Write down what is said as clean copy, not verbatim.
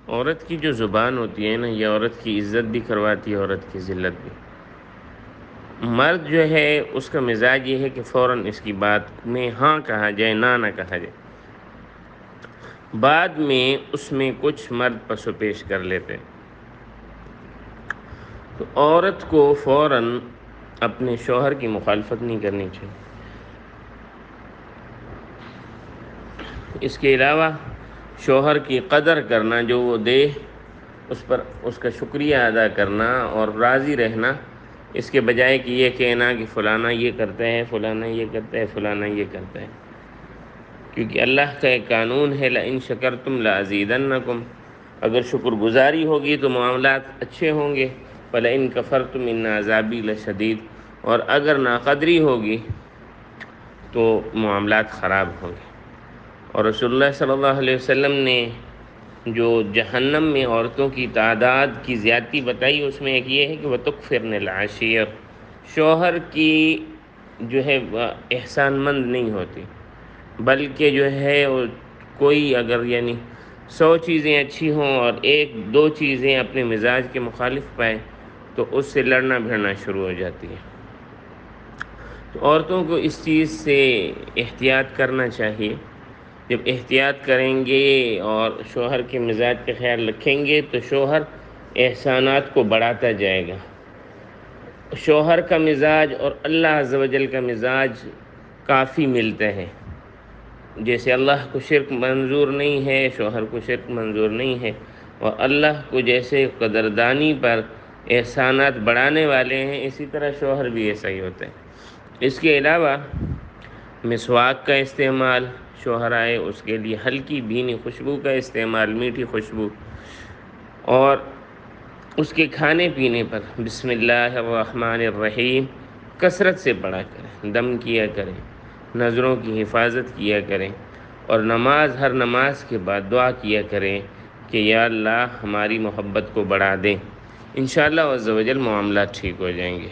عورت کی جو زبان ہوتی ہے نا، یہ عورت کی عزت بھی کرواتی ہے، عورت کی ذلت بھی۔ مرد جو ہے اس کا مزاج یہ ہے کہ فوراً اس کی بات میں ہاں کہا جائے، نہ کہا جائے۔ بعد میں اس میں کچھ مرد پس و پیش کر لیتے ہیں۔ تو عورت کو فوراً اپنے شوہر کی مخالفت نہیں کرنی چاہیے۔ اس کے علاوہ شوہر کی قدر کرنا، جو وہ دے اس پر اس کا شکریہ ادا کرنا اور راضی رہنا، اس کے بجائے کہ یہ کہنا کہ فلانا یہ کرتا ہے، فلانا یہ کرتا ہے، فلانا یہ کرتا ہے۔ کیونکہ اللہ کا ایک قانون ہے، لَإِن شَكَرْتُمْ لَأَزِيدَنَّكُمْ، اگر شکر گزاری ہوگی تو معاملات اچھے ہوں گے، وَلَئِن كَفَرْتُمْ إِنَّ عَذَابِي لَشَدِيدٌ، اور اگر ناقدری ہوگی تو معاملات خراب ہوں گے۔ اور رسول اللہ صلی اللہ علیہ وسلم نے جو جہنم میں عورتوں کی تعداد کی زیادتی بتائی، اس میں ایک یہ ہے کہ وَتُكْفِرْنَ الْعَشِيرَ، شوہر کی جو ہے احسان مند نہیں ہوتی، بلکہ جو ہے کوئی اگر یعنی 100 چیزیں اچھی ہوں اور ایک دو چیزیں اپنے مزاج کے مخالف پائے تو اس سے لڑنا بھیڑنا شروع ہو جاتی ہے۔ تو عورتوں کو اس چیز سے احتیاط کرنا چاہیے۔ جب احتیاط کریں گے اور شوہر کے مزاج کا خیال رکھیں گے تو شوہر احسانات کو بڑھاتا جائے گا۔ شوہر کا مزاج اور اللہ عز و جل کا مزاج کافی ملتا ہے۔ جیسے اللہ کو شرک منظور نہیں ہے، شوہر کو شرک منظور نہیں ہے، اور اللہ کو جیسے قدردانی پر احسانات بڑھانے والے ہیں، اسی طرح شوہر بھی ایسا ہی ہوتا ہے۔ اس کے علاوہ مسواک کا استعمال، شوہر آئے اس کے لیے ہلکی بھینی خوشبو کا استعمال، میٹھی خوشبو، اور اس کے کھانے پینے پر بسم اللہ الرحمن الرحیم کثرت سے پڑھا کریں، دم کیا کریں، نظروں کی حفاظت کیا کریں، اور ہر نماز کے بعد دعا کیا کریں کہ یا اللہ ہماری محبت کو بڑھا دیں۔ انشاءاللہ عز و جل معاملات ٹھیک ہو جائیں گے۔